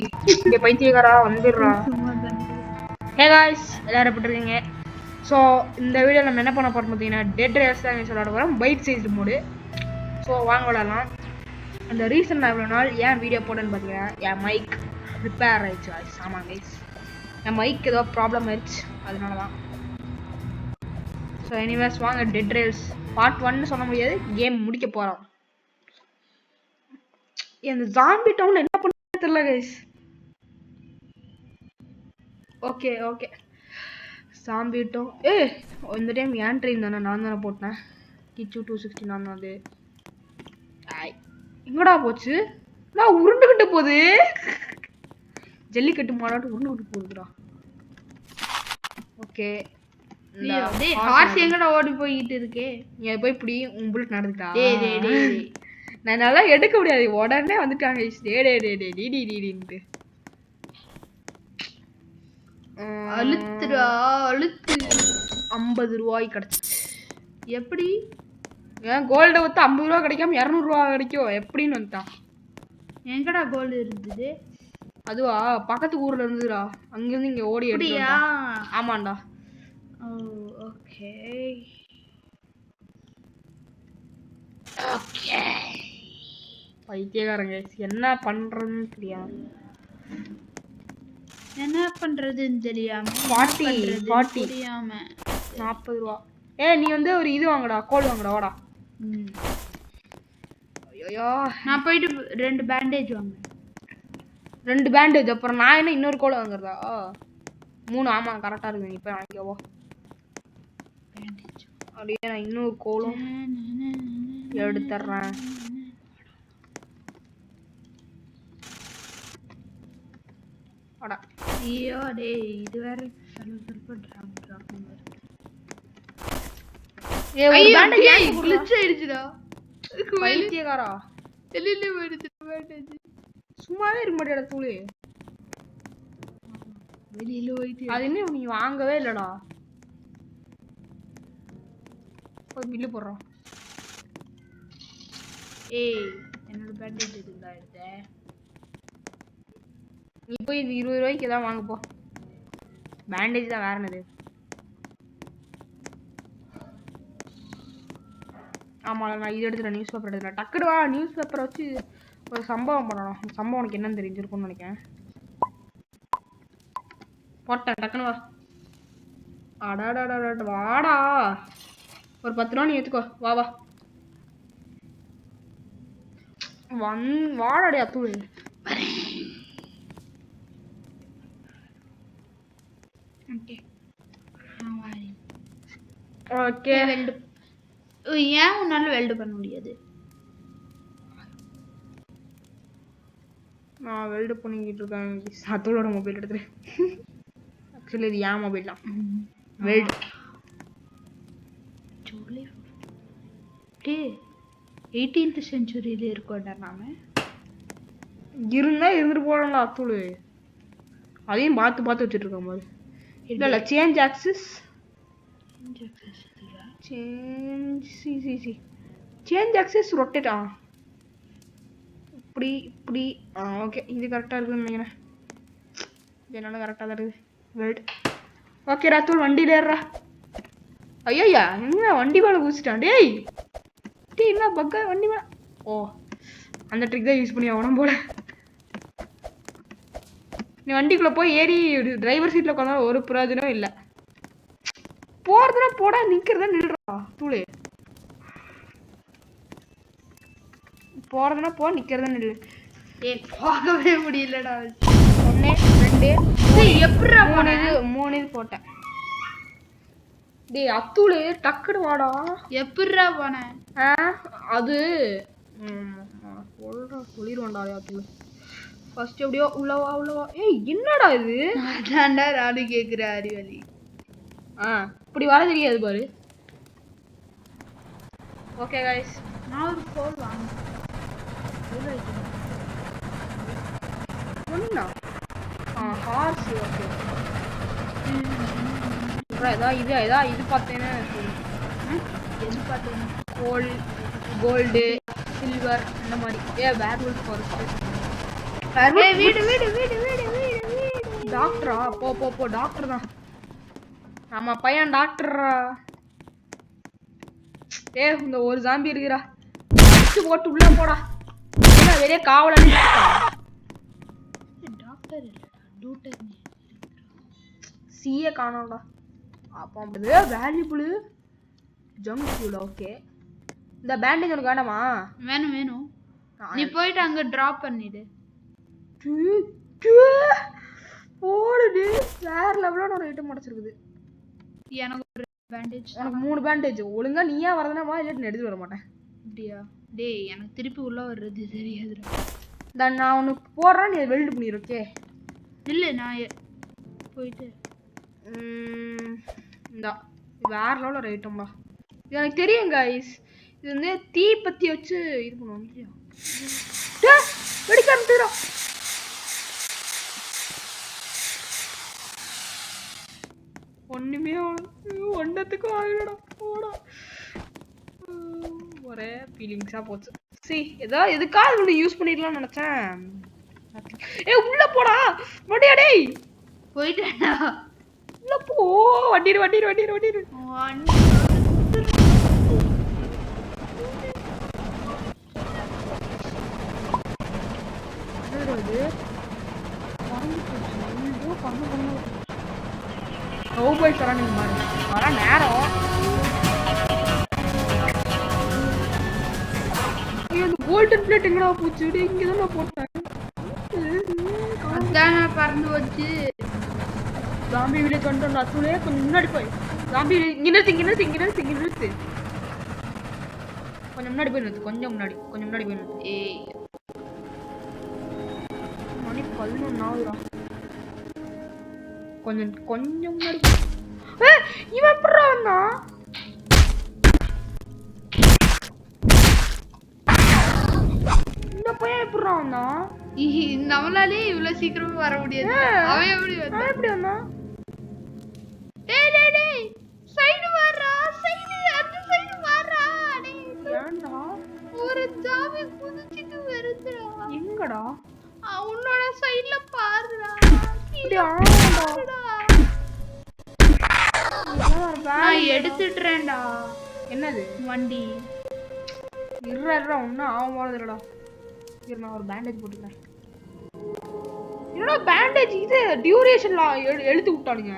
இங்க பைத்தியக்காரா வந்துடுறா. ஹே காய்ஸ், எல்லாரும் எப்படி இருக்கீங்க? ஸோ இந்த வீடியோ நம்ம என்ன பண்ண போறோம் பார்த்தீங்கன்னா, டெட் ரேஸ் தான் சொல்ல போகிறோம், பைட் சைஸ்டு மோடு. ஸோ வாங்க விடலாம். அந்த ரீசன் நான் இவ்வளோ நாள் ஏன் வீடியோ போட்டேன்னு பார்த்தீங்கன்னா, என் மைக் ரிப்பேர் ஆயிடுச்சு காய்ஸ். ஆமாம் கைஸ், என் மைக் ஏதோ ப்ராப்ளம் ஆயிடுச்சு, அதனால தான். ஸோ எனிவேஸ் வாங்க டெட் ரேஸ் பார்ட் 1 சொல்ல முடியாது, கேம் முடிக்க போகிறோம். இந்த ஜாம்பி டவுன் என்ன பண்ண தெரியல guys. Okay okay zombie town. இந்த டைம் ஏன் ட்ரெயின் தானே, நான் தானே போட்டேன். கிச்சு 260 நான் தான். அது எங்கடா போச்சு? நான் உருண்டுகிட்டு போகுது, ஜல்லிக்கட்டு மாடாட்டு உருண்டுகிட்டு போகுதுடா. ஓகே ஹார்ஸ் எங்கடா ஓடி போயிட்டு இருக்கே? நீ போய் இப்படி உன் புல்லட் நடந்துட்டா. நான் நல்லா எடுக்க முடியாது, உடனே வந்துட்டாங்க. அழுத்துடா அழுத்து. 50 ரூபாய் கிடைச்சிச்சு. எப்படி? ஏன் கோல்டை வித்து 50 ரூபா கிடைக்காம 200 ரூபா கிடைக்கும் எப்படின்னு வந்துட்டான். எங்கடா கோல்டு இருந்தது? அதுவா பக்கத்து ஊர்ல இருந்துடா, அங்கிருந்து இங்க ஓடி எடுத்தியா? ஆமாண்டா. ஓகே ஓகே பைத்தியக்காரங்க, என்ன பண்றதுன்னு தெரியாது. என்ன பண்றதுன்னு தெரியாம 40 தெரியாம 40 ரூபா. நீ வந்து ஒரு இது வாங்கடா, கோல் வாங்கடா, வாடா. ஐயோ நான் போயிட்டு 2 பேண்டேஜ் வாங்க. 2 பேண்டேஜ், அப்புறம் நான் என்ன இன்னொரு கோல் வாங்குறதா? 3. ஆமா கரெக்டா இருக்கு, நீ போய் வாங்கிக்கவோ. அப்படியே நான் இன்னொரு கோலும் எடுத்துறேன். அடா ஐயோ டேய், இது வேற சலுசலுப்பு டிராப் வருது. ஒரு பேண்டேஜ் கிளிட்ச் ஆயிடுச்சுடா. பைத்தியக்காரா, வெளியில போயிடுச்சு பேண்டேஜ். சும்மாவே இருக்க மாட்டேடா தூளு. வெளியில போயிட்டு அது என்ன நீ வாங்கவே இல்லடா. போய் பில்லு போடுறான். என்னோட பேண்டேஜ் இதுதான் எடுத்த. நீ போய் இது 20 ரூபாய்க்கு ஏதாவது வாங்க போ. பேண்டேஜ் தான், வேற என்னது? ஆமா நான் இது எடுத்துட்டேன், நியூஸ் பேப்பர் எடுத்துட்டேன். டக்குடு வா, நியூஸ் பேப்பரை வச்சு ஒரு சம்பவம் பண்ணணும். சம்பவம் உனக்கு என்னன்னு தெரிஞ்சிருக்கும்னு நினைக்கிறேன். போட்டேன், டக்குன்னு வா. அடாடாடா வாடா, ஒரு 10 ரூபா நீ எடுத்துக்கோ. வா வா வாடாடி அத்தூள். Okay weld. ஏன் உன்னால வெல்டு பண்ண முடியாது? நான் வெல்டு பண்ணிக்கிட்டு இருக்கேன். அத்தூளோட மொபைல் எடுத்துறேன். ஆக்சுவலி இது ஏன் மொபைல் தான். வெல்டு 18th செஞ்சுரியில இருக்கோம்டா நாம. இருந்தா இருந்துட்டு போறோம்ல அத்தூள். அதையும் பார்த்து பார்த்து வச்சுட்டு இருக்கோம் போது. இல்ல change axis, change axis rotate. இப்படி இப்படி. ஓகே இது கரெக்டா இருக்குன்னு நினைக்கிறேன். என்னால கரெக்டா தான் இருக்கு. வெல்ட் ஓகே ராத்தூள், வண்டியில ஏறா. ஐயா என்ன வண்டி மேல குதிச்சிட்டான். டேய் என்ன பக்கா வண்டி மேல. ஓ அந்த ட்ரிக் தான் யூஸ் பண்ணி ஆகணும் போல. நீ வண்டிக்குள்ள போய் ஏறி டிரைவர் சீட்ல உட்காந்தா ஒரு பிரயோஜனம் இல்லை. போறதுனா போடா, நிக்கிறதா நில்றா தூளு. போறதுனா போ, நிக்கிறதா நில்லு. போகவே முடியலடா. 1 2 எப்படிடா 3 இது போட்டேன். டேய் அத்தூளு டக்குனு வாடா. எப்படிடா போன? அது சொல்லிடுவான்டா அத்தூளு. ஃபர்ஸ்ட் எப்படியோ உள்ளவா உள்ளவா. என்னடா இது? அதான்டா நானும் கேட்குறேன் அறிவலி. இப்படி வர தெரியாது பாரு. ஓகே கைஸ், நான் ஒரு கோல் வாங்க. ஒண்ணா ஹார்ஸ். ஓகே இது பார்த்தேன்னு. எது பார்த்தேன்? கோல்டு சில்வர் இந்த மாதிரி. வேர்வல்ஃப் ஃபாரஸ்ட் ஏய் வீடு வீடு வீடு வீடு வீடு வீடு டாக்டரா போ போ போ டாக்டர் தான் நம்ம பையன் டாக்டரா இந்த ஒரு ஜாம்பி இருக்குடா அடிச்சு போட்டு உள்ள போடா என்ன வெளியே காவலாளி டாக்டர் இல்லடா டூட்டர் சிஏ காணோம்டா அப்போ வேல்யூபிள் ஜங்க் ஃபுட் ஓகே இந்த பேண்டேஜ் உனக்கு வேண்டாமா வேணும் வேணும் நீ போயிட்டு அங்க டிராப் பண்ணிடு ஓடுது வேற லெவலான ஒரு ஐட்டம் முடிச்சிருக்குது எனக்கு ஒரு பேண்டேஜ் உனக்கு 3 பேண்டேஜ் ஒழுங்கா நீயா வரதுனா வா இல்ல எடுத்து வர மாட்டேன் அப்படியா டேய் எனக்கு திருப்பி உள்ள வர்றது தெரியாதுடா நான் உனக்கு போடுறேன் நீ வெல்ட் பண்ணிரு ஓகே இல்ல நான் போயிட்டு இந்தா வேற லெவல் ஒரு ஐட்டம்டா இது எனக்கு தெரியும் கைஸ் இது வந்து தீ பத்தி வச்சு இது பண்ணுவோம் இல்லையா வெடிக்க ஆரம்பிச்சிடும் ஒண்ணுமே ஒன்னத்துக்கும் ஆகலடா போடா ஒரே ஃபீலிங்ஸா போச்சு சரி ஏதோ எதுக்காக ஒன்று யூஸ் பண்ணிடலாம்னு நினைச்சேன் உள்ள போடா வண்டியா டேய் போயிட்டேடா உள்ள போ வண்டிரு வண்டிரு வண்டிரு வண்டிரு போய் சரௌண்டிங் பாருங்க வர நேரம் இந்த கோல்டன் பிளேட் எங்கடா போச்சு இங்க தான் நான் போட்டேன் அதான் நான் பறந்து வச்சு ஜாம்பி வில்லேஜ் வந்துட்டோம் அத்துலே கொஞ்சம் முன்னாடி போய் ஜாம்பி இங்க நிறுத்து கொஞ்சம் முன்னாடி போய் நிறுத்து கொஞ்சம் முன்னாடி போய் நிறுத்து ஏய் மணி 11 ஆகுதுடா கொஞ்சம் முன்னாடி இவன் எப்படிடா வந்தான் இந்த பையன் எப்படிடா வந்தான் நம்மளாலே இவ்வளவு சீக்கிரமா வர முடியாது அவன் எப்படி வந்தான் டேய் டேய் டேய் சைடு வாடா சைடு அந்த சைடு வாடா டேய் ஏன்டா ஒரு ஜாம்பி குதிச்சிட்டு வருதுடா எங்கடா உன்னோட சைடுல பாருடா நான் எடுத்துட்டேன்டா என்னது வண்டி இருடா ஒன்னும் ஆக போறதுடா இரு நான் ஒரு பேண்டேஜ் போட்டுக்கிறேன் என்னடா பேண்டேஜ் இது டியூரேஷன்ல எழுத்து விட்டானுங்க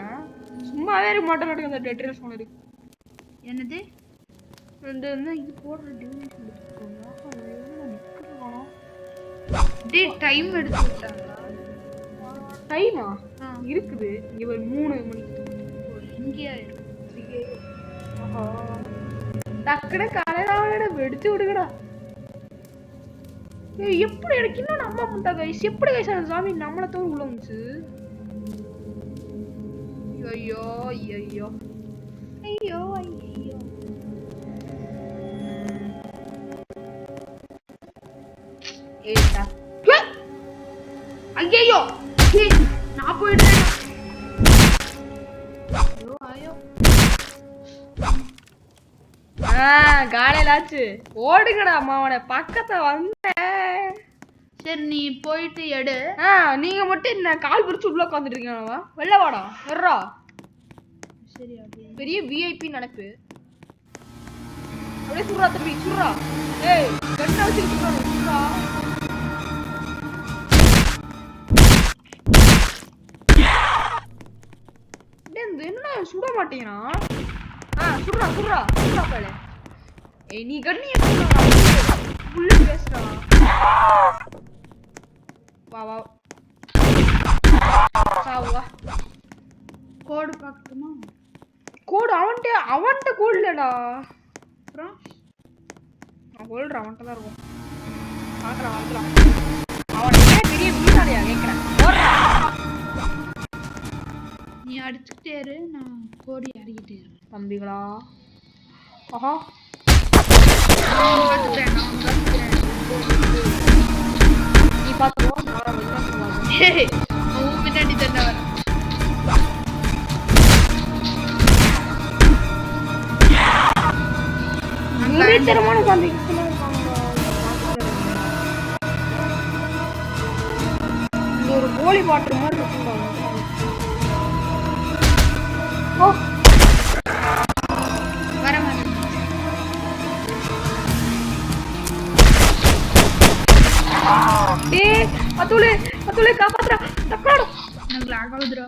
சும்மாவே இருக்க மாட்டேன் அந்த டெட்ரேஸ் பண்ணது என்னது இந்த இது போடுற டியூரேஷன் டேய் டைம் எடுத்து விட்டாங்களா டைமா இருக்குது இங்க ஒரு 3 மணி இங்கேயா டக்குனு காலையில வெடிச்சு விடுங்கடா எப்படி எனக்கு இன்னும் நம்ப மாட்டா கைஸ் எப்படி கைஸ் அந்த சாமி நம்மள தோறு உள்ள வந்துச்சு ஐயோ ஐயோ ஐயோ ஐயோ ஏடா ஐயோ நான் போயிடுறேன் ஐயோ காலையிலாச்சு ஓடுங்கடா அம்மாவோட பக்கத்துல வந்தேன் சரி நீ போயிட்டு எடு நீங்க மட்டும் என்ன கால் பிடிச்சு உள்ள உட்காந்துட்டு இருக்கீங்களா வெளில வாடா வர்றா சரி அப்படியே பெரிய விஐபி நினைப்பு அப்படியே சுடுறா தம்பி சுடுறா ஏய் கண்ணை வச்சு சுடுறா என்ன சுட மாட்டேங்கிறா சுடுறா சுடுறா சுடுறா பேல ஏய் நீ கண்ணிய உள்ள பேசுறா வா வா சாவா கோடு பார்க்கணுமா கோடு அவன்கிட்ட கோடு இல்லடா அப்புறம் நான் கோல்ற அவன்கிட்ட தான் இருக்கும் பார்க்கலாம் அவன் பெரிய வீட்டாளியா கேட்கிறேன் நீ அடிச்சுக்கிட்டே இரு நான் கோடி அடிக்கிட்டே இரு தம்பிகளா ஆஹா நீ பார்த்துக்கோ பின்னாடி தண்டை வர முறைத்தரமான தம்பி ஹோலி வாட்டர் மாதிரி இருக்குங்க. ஓ வர வர டேய் அதுலே காப்பாத்துடா டக்கடா எனக்கு லாக் ஆகுதுடா.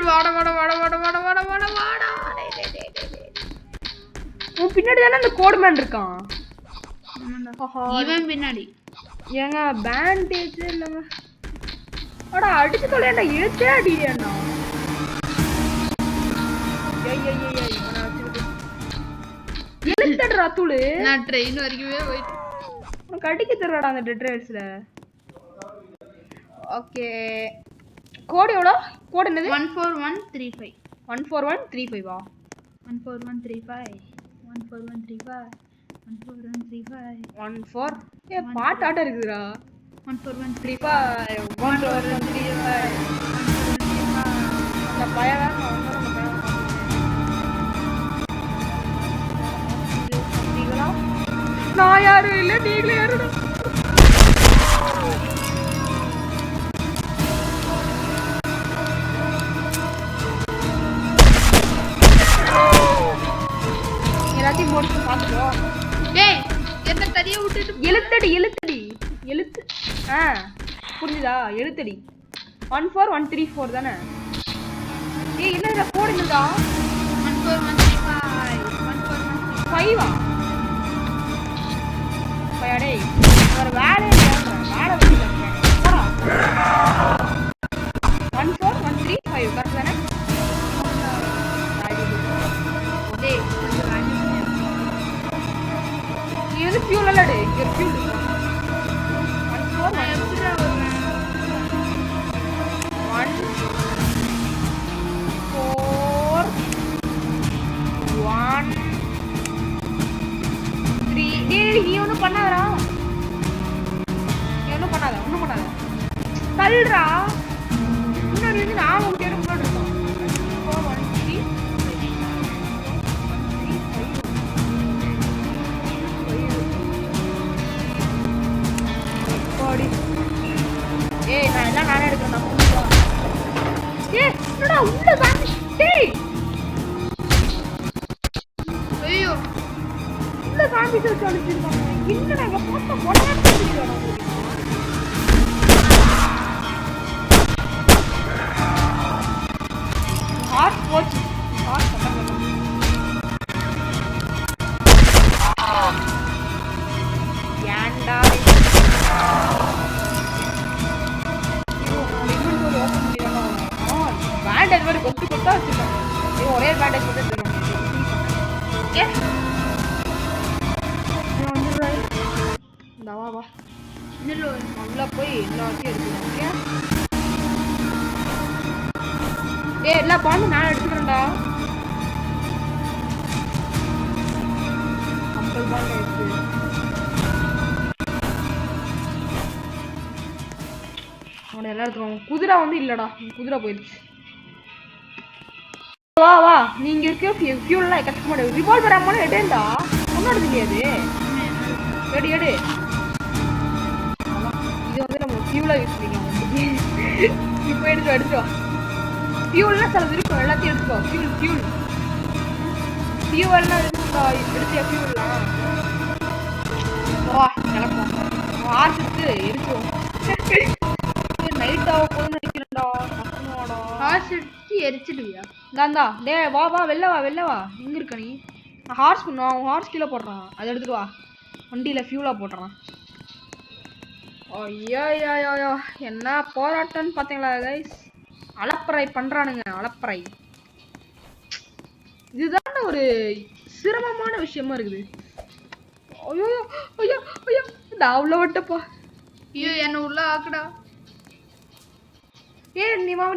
வாட வாட வாட வாட வாட வாட வாட வாடா. உன் பின்னாடி தானே அந்த கோட்மேன் இருக்கான். இவன் பின்னாடி ஏங்க பேண்டேஜ் இல்லங்க. அடா அடிச்சு தொலையண்டா இழுத்தே அடியேண்ணா. இழுத்தடுறா துளு. நான் ட்ரெயின் வரைக்குமே போயிட்டு உனக்கு அடிக்க தர்றாடா அந்த டெட் ரேஸ்ல. ஓகே கோட் எவ்வளோ? கோட் என்னது? 14135 14135 வா? 14135 14135 14135 14 ஏ பாட்டு ஆட்ட இருக்குதுடா. 14135 14135 அந்த பையன் வேற நான் வந்து நம்ம பையன் நீங்களா? நான் யாரும் இல்லை நீங்களே யாரும். எல்லாத்தையும் போட்டு பார்த்துக்கோ. டேய் என்ன தனியா விட்டுட்டு எழுத்தடி எழுத்து புரிஞ்சுதா? எழுத்தடி 14134 தானே? ஏய் என்னடா கோட் என்னடா? 14135 5 டேய் ஒரு வேலை வச்சுல போடா. 14135 கரெக்ட் தானே? டேய் கொஞ்சம் வேல்யூ நீ வந்து ஃபியூல் இல்ல டேய் இங்க ஃபியூல் இருக்கு. 14 நான் எப்படிடா வருவேன்? 1 4 1 3 டேய் நீ ஒண்ணும் பண்ணாதடா. நீ ஒண்ணும் பண்ணாத தள்ளுடா. முன்னாடி வந்து நான் உங்க பேரு முன்னாடி இருக்கோம். 4 1 3 ஏய் நான் எல்லாம் நானே எடுக்கிறேன். ஏய் என்னடா உள்ள வாங்க. டேய் ஐயோ உள்ள காம்பி வச்சு அடிச்சிருக்காங்க. என்னடா இங்க போட்ட கொலையா தெரியுதா? ஹார்ட் போச்சு. ஹார்ட் கட்டங்க. ஏன்டா பேண்டேஜ் மாதிரி கொத்தா வச்சிருக்காங்க. ஒரே பேண்டேஜ் மட்டும் வா நல்லா போய் எல்லாத்தையும் எடுத்துக்கோங்க. எல்லா பாம்பும் நான் எடுத்துக்கிறேன்டா. 50 பாம்பு எடுத்து அவனை எல்லாம் எடுத்துருவாங்க. குதிரை வந்து இல்லடா, குதிரை போயிடுச்சு. வா வா நீங்க இருக்க ஃபியூல்லாம் கஷ்ட மாட்டேன். ரிவால்வர் ஆமாலும் எடுண்டா. ஒன்னும் இல்லையாது. எடு இது வந்து நம்ம ஃபியூலா யூஸ் பண்ணிக்கலாம். இப்போ எடுத்துவா. ஃபியூல்னா சிலது இருக்கும், எல்லாத்தையும் எடுத்துக்கோ. ஃபியூவல்னா எடுத்தியா? ஃபியூல்லாம் வா கிளப்போம். ஆர்ஸ் எடுத்து எரிச்சுவோம். நைட் ஆக போதுன்னு நினைக்கிறேன்டா. ஹார்ஸ் எடுத்து எரிச்சிடுவியா? இந்தாண்டா டே வா வெளில வா. எங்க இருக்க நீ? ஹார்ஸ் பண்ணுவான். ஹார்ஸ் கீழே போடுறான். அதை எடுத்துட்டு வா. வண்டியில ஃபியூலா போட்டுறான். ஐயோ என்ன போராட்டம்னு பாத்தீங்களா கைஸ்? அலப்பறை பண்றானுங்க. அலப்பறை இதுதான் ஒரு சிரமமான விஷயமா இருக்குது. ஐயோ நான் உள்ள விட்டப்பா. ஐயோ என்ன உள்ள ஆக்குடா. நீ வா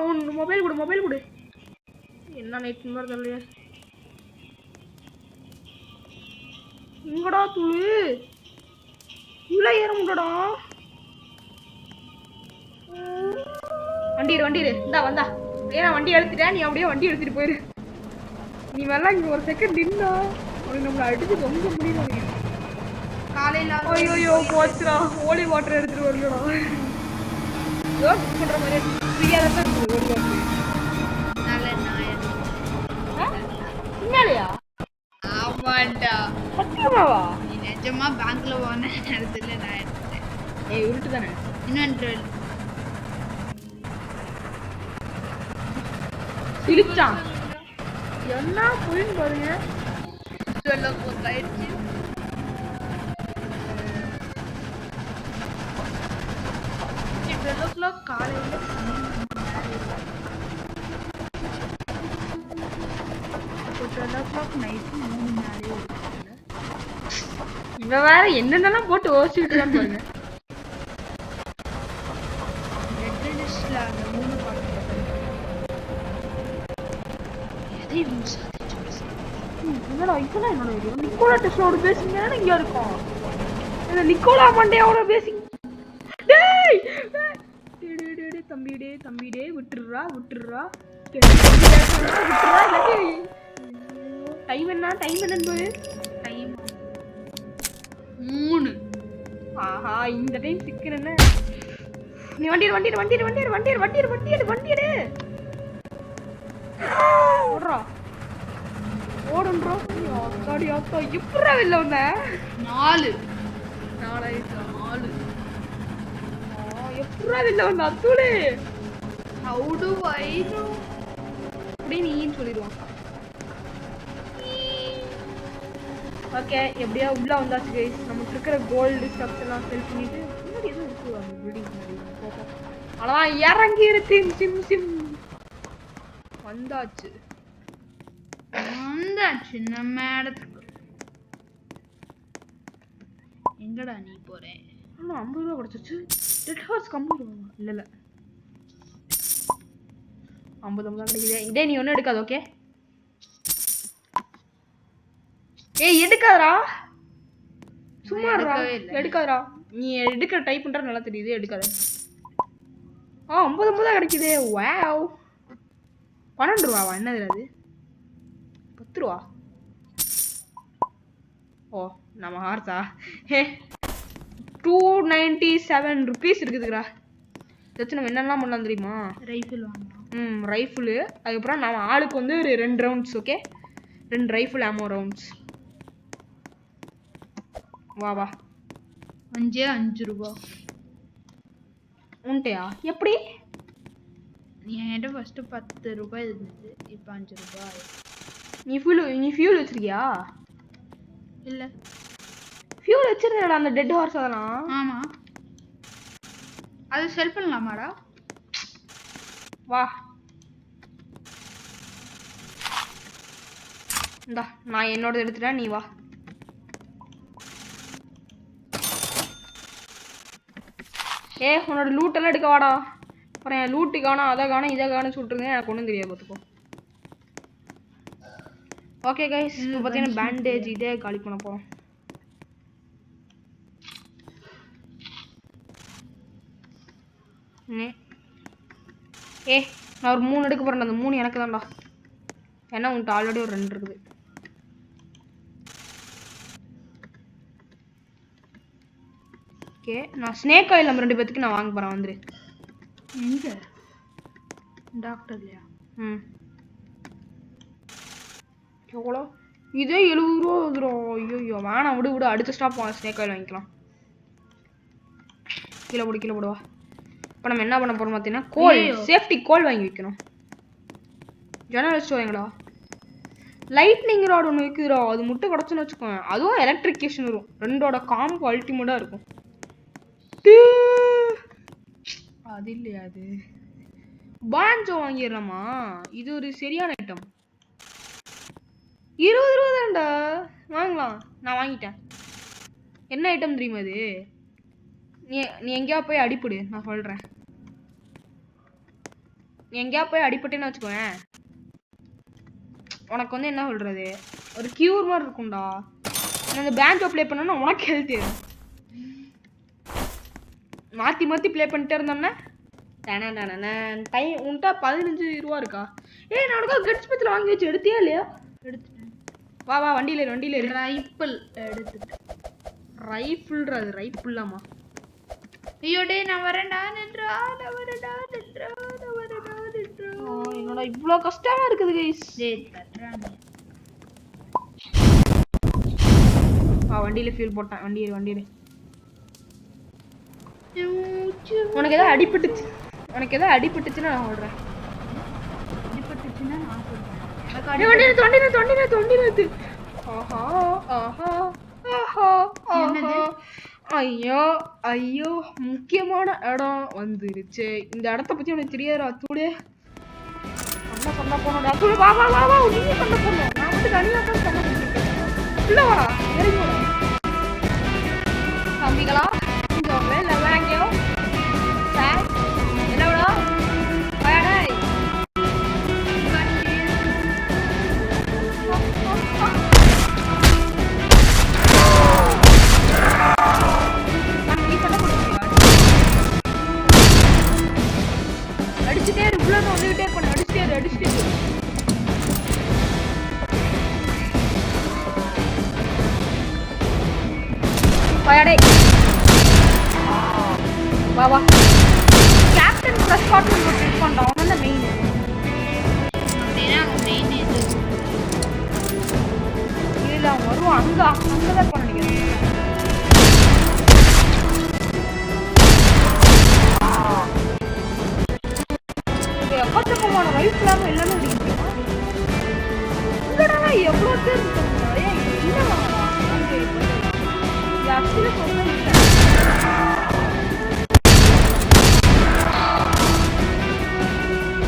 உன் மொபைல் கொடு. என்ன நைட் மாதிரி தெரியலையே. இங்கடா துளு உள்ள ஏற முடியடா. வண்டி இந்தா வந்தா. ஏன்னா வண்டி எடுத்துட்டேன். நீ அப்படியே வண்டி எடுத்துட்டு போயிரு. நீ வரலாம் இங்க ஒரு செகண்ட் நின்னா உனக்கு நம்மள அடிச்சு ரொம்ப முடியும். காலையில காலையில ஐயோ போச்சுடா ஹோலி வாட்டர் எடுத்துட்டு வரலடா யோஸ் பண்ற மாதிரி ஃப்ரீயா தான் இருக்குது ஹோலி வாட்டர் நல்ல நாயா உண்மையாலையா ஆமாண்டா சத்தியமாவா நீ நிஜமா பேங்க்ல போன நேரத்துல நான் எடுத்தேன் ஏய் உருட்டு தானே இன்னொன்று சிரிச்சான் என்ன புரியும் பாருங்க சொல்ல போட்டாயிடுச்சு காலையில இவ வேற என்னென்னலாம் போட்டு யோசிச்சுட்டு தான் பாருங்க என்னடா இதெல்லாம் என்னோட வீடியோ நிக்கோலா டெஸ்லாவோட பேசிங்க இங்க இருக்கோம் இந்த நிக்கோலா மண்டையோட பேசிங் டேய் தம்பிடே விட்டுடுறா டைம் என்ன டைம் 3 ஆஹா இந்த டைம் சிக்கிறேன்னு நீ வண்டிடு ஓடுறா ஓடுன்றோ அக்காடி அக்கா எப்படா வெளில வந்த 4 எப்படா வெளில வந்த அத்தூளே how do I know அப்படியே நீன்னு சொல்லிடுவான் ஓகே எப்படியா உள்ள வந்தாச்சு கைஸ் நமக்கு இருக்கிற கோல்டு ஸ்டப்ஸ் எல்லாம் செல் பண்ணிட்டு முன்னாடி எதுவும் இருக்கு அந்த பில்டிங் முன்னாடி அதான் இறங்கி இருக்கு சிம் வந்தாச்சு நம்ம இடத்துக்கு எங்கடா நீ போறேன் 50 ரூபா கிடைச்சிச்சு டெட் ஹார்ஸ் கம்மி இல்ல 50 தான் கிடைக்குது இதே நீ ஒன்றும் எடுக்காது ஓகே ஏய் எடுக்காதடா சும்மா எடுக்காதடா நீ எடுக்கிற டைப் பண்ற நல்லா தெரியுது எடுக்காத 50 தான் கிடைக்குது வாவ் 12 ரூபாவா என்னது அது 10 ரூபா ஓ நம்ம ஹார்ஸா ஹே 297 rupees இருக்குதுடா தச்சு நம்ம என்னெல்லாம் பண்ணலாம் தெரியுமா ரைஃபிள் வாங்கலாம் ரைஃபிள் அதுக்கப்புறம் நம்ம ஆளுக்கு வந்து ஒரு 2 ரவுண்ட்ஸ் ஓகே 2 ரைஃபிள் ஆமோ ரவுண்ட்ஸ் வா 5 ரூபா உன்ட்டையா எப்படி என்கிட்ட ஃபர்ஸ்ட் 10 ரூபாய் இருந்தது இப்போ 5 ரூபாய் நீ ஃபியூல் வச்சிருக்கியா இல்ல ஃபியூல் வச்சிருந்தடா அந்த டெட் ஹார்ஸ் அதெல்லாம் ஆமா அது செல் பண்ணலாமாடா வா இந்தா நான் என்னோட எடுத்துட்டேன் நீ வா உன்னோட லூட் எல்லாம் எடுக்க வாடா அப்புறம் என் லூட்டு காணும் அதை காணும் இதை காணும் சொல்லிட்டுருங்க எனக்கு ஒன்றும் தெரியாது பார்த்துக்கோ ஓகே கைஸ் இப்போ பார்த்தீங்கன்னா பேண்டேஜ் இதே காலி பண்ண போகிறோம் நான் ஒரு 3 எடுக்க போகிறேன் அந்த 3 எனக்கு தான்டா ஏன்னா உன்ட்டு ஆல்ரெடி ஒரு 2 இருக்குது ஓகே நான் ஸ்னேக் ஆயில் நம்ம 2 பேத்துக்கு நான் வாங்க போகிறேன் வந்துரு எங்க டாக்டர்லையா எவ்வளோ இதே 70 ரூபா வந்துடும் ஐயோ வேணாம் விடு அடுத்த ஸ்டாப் ஸ்னேக் ஆயில் வாங்கிக்கலாம் கீழே போடுவா இப்போ நம்ம என்ன பண்ண போகிறோம் பார்த்தீங்கன்னா கோல் சேஃப்டி கோல் வாங்கி வைக்கணும் ஜெனரல் ஸ்டோர் எங்கடா லைட்னிங் ராட் ஒன்று வைக்குதுடா அது மட்டும் கிடச்சுன்னு வச்சுக்கோங்க அதுவும் எலக்ட்ரிகேஷன் வரும் 2ஓட காம்போ அல்டிமேட்டாக இருக்கும் அது இல்லையா அது பாஞ்சோ வாங்கிடலாமா இது ஒரு சரியான ஐட்டம் 20 ரூபா தான்டா வாங்கலாம் நான் வாங்கிட்டேன் என்ன ஐட்டம் தெரியுமா அது நீ எங்கேயா போய் அடிப்படு நான் சொல்கிறேன் நீ எங்கேயா போய் அடிப்பட்டேன்னு வச்சுக்கோங்க உனக்கு வந்து என்ன சொல்கிறது ஒரு கியூர் மாதிரி இருக்கும்டா நான் அந்த பேங்க் ப்ளே பண்ணேன்னா உனக்கு ஹெல்த் ஏறும் மாற்றி ப்ளே பண்ணிட்டே இருந்தோம்னா டைம் உன்ட்டா 15 ரூபா இருக்கா நான் உனக்கு கட்ஸ் பத்தில் வாங்கி வச்சு எடுத்தியா இல்லையா எடுத்துட்டேன் வா வண்டியில் ரைஃபிள் எடுத்துட்டேன் ரைஃபிள்ன்றது ரைஃபிள்லாமா? ஐயோ டேய் நான் வரேன்டா நின்றா என்னடா இவ்ளோ கஷ்டமா இருக்குது गाइस. டேய் தட்றானே. வண்டியில ஃபியூல் போட்டேன். வண்டியில உனக்கு ஏதாவது அடிபட்டுச்சுன்னா நான் ஓடுறேன். அடிபட்டுச்சுன்னா நான் சொல்றேன். தொண்டி ஆஹா ஆஹா ஆஹா ஆஹா. ஐயோ ஐயோ முக்கியமான இடம் வந்துருச்சு. இந்த இடத்த பத்தி உனக்கு தெரியாதுடா அத்தூடே. சண்டை போனோம்டா அத்தூடே. வா நீங்க சண்டை போடணும். நான் வந்து தனியா தான் சண்டை போட்டுருக்கேன். உள்ள வாடா இறங்கி வாடா தம்பிகளா. இங்க வேலை வாங்கியோ சார் என்னடா வாடா. அடிச்சுட்டே உள்ள வந்துகிட்டே இருப்பானு. அடிச்சுட்டே வாடா. வா கேப்டன் ப்ளஸ் ஸ்காட்லாண்ட் போட்டு இருப்பான்டா. அவன் தான் மெயின். அப்படின்னா மெயின் இது இல்ல அவன் வருவான். அங்கதான் இருப்பான் நினைக்கிறேன். எக்கச்சக்கமான ரைஃப் இல்லாம எல்லாமே அடிக்கிறோம். இங்கடா எவ்வளோ பேர் இருக்காங்க.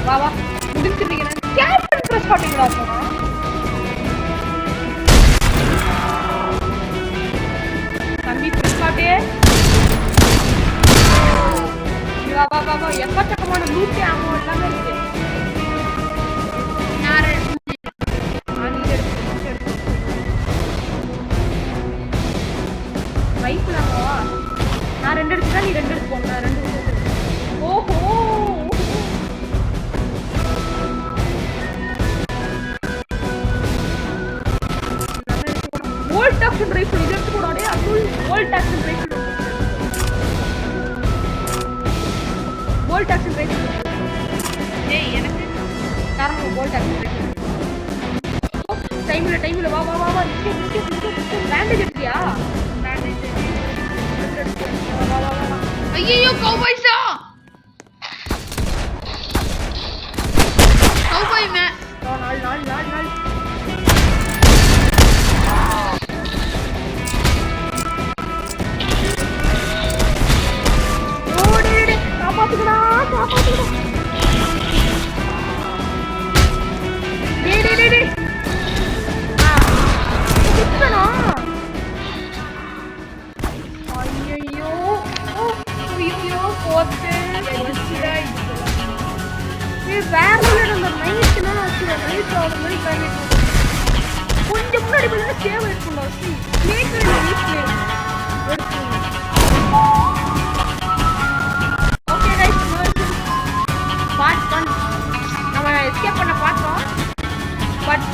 வா முடிச்சுட்டீங்க. கேப்டன் ப்ரெஸ் பாத்தீங்களா? தம்பி ப்ரெஸ் பாட்டே. வா எக்கச்சக்கமான லூட்டி ஆமோ எல்லாமே இருக்கு. ரைஃபிளாவா? நான் 2 எடுத்துட்டா நீ 2 எடுத்துக்கோங்க. நான் 2 எடுத்துக்கிறேன். ஓஹோ வோல்ட் ஆக்ஷன் ரைஃபிள் இது எடுத்து போடாதே. அதுவும் வோல்ட் ஆக்ஷன் ரைஃபிள். டேய் எனக்கு காரணம் வோல்ட் ஆக்ஷன் ரைஃபிள். டைம்ல வா பேண்டேஜ் எடுத்தியா? ஐயோ கௌபாய்ஸா கௌபாய் மே நாள் ஓடிடு. காப்பாத்துக்கடா. டேய் குத்தனா. ஐயோ போத்து வேற அந்த நைட்னா நைட் ஆகுற மாதிரி காமிட்டு கொஞ்சம் முன்னாடி பார்த்தா சேவ் எடுக்கணும். ஓகே கைஸ் பார்ட் 1 நம்ம எஸ்கேப் பண்ண பார்த்தோம். பட்